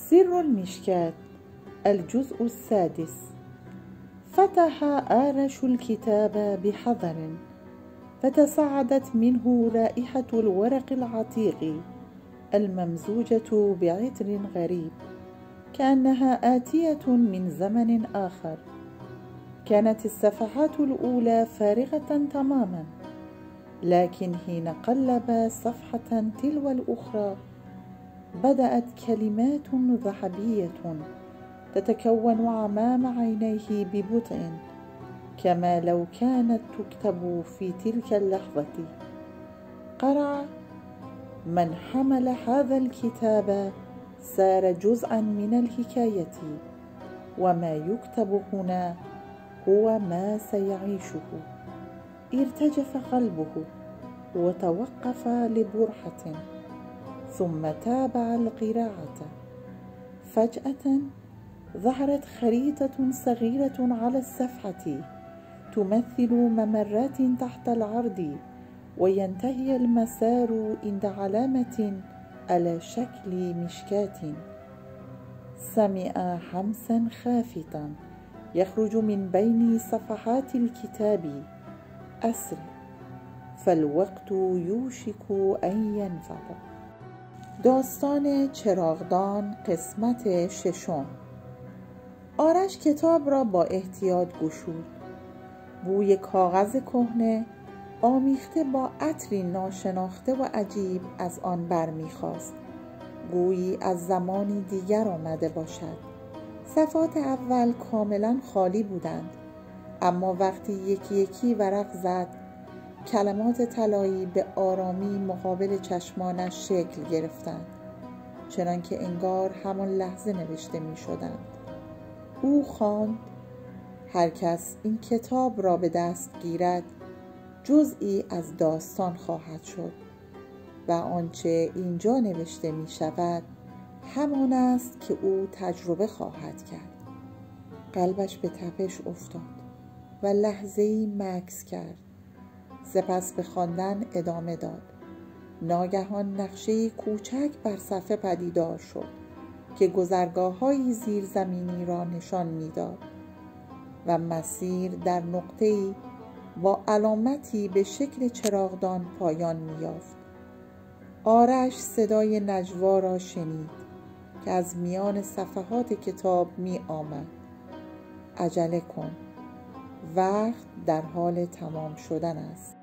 سر المشكاة الجزء السادس. فتح آرش الكتاب بحذر، فتصاعدت منه رائحة الورق العتيق الممزوجة بعطر غريب، كأنها آتية من زمن آخر. كانت الصفحات الأولى فارغة تماما، لكن حين قلب صفحة تلو الأخرى بدأت كلمات ذهبية تتكون أمام عينيه ببطء، كما لو كانت تكتب في تلك اللحظة. قرأ: من حمل هذا الكتاب صار جزءا من الحكاية، وما يكتب هنا هو ما سيعيشه. ارتجف قلبه وتوقف لبرهة، ثم تابع القراءة. فجأة ظهرت خريطة صغيرة على الصفحة تمثل ممرات تحت الأرض، وينتهي المسار عند علامة على شكل مشكاة. سمع همسا خافتا يخرج من بين صفحات الكتاب: أسرع، فالوقت يوشك أن ينفد. داستان چراغدان، قسمت ششم. آرش کتاب را با احتیاط گشود. بوی کاغذ کهنه آمیخته با عطری ناشناخته و عجیب از آن برمیخاست، گویی از زمانی دیگر آمده باشد. صفحات اول کاملا خالی بودند، اما وقتی یکی یکی ورق زد، کلمات طلایی به آرامی مقابل چشمانش شکل گرفتند، چنانکه انگار همان لحظه نوشته می شدند. او خواند: هر کس این کتاب را به دست گیرد جزئی از داستان خواهد شد، و آنچه اینجا نوشته می شود همان است که او تجربه خواهد کرد. قلبش به تپش افتاد و لحظه‌ای مکث کرد. سپس به خواندن ادامه داد. ناگهان نقشه‌ای کوچک بر صفحه پدیدار شد که گذرگاه‌های زیرزمینی را نشان می‌داد و مسیر در نقطه‌ای با علامتی به شکل چراغدان پایان می‌یافت. آرش صدای نجوا را شنید که از میان صفحات کتاب می‌آمد: عجله کن، وقت در حال تمام شدن است.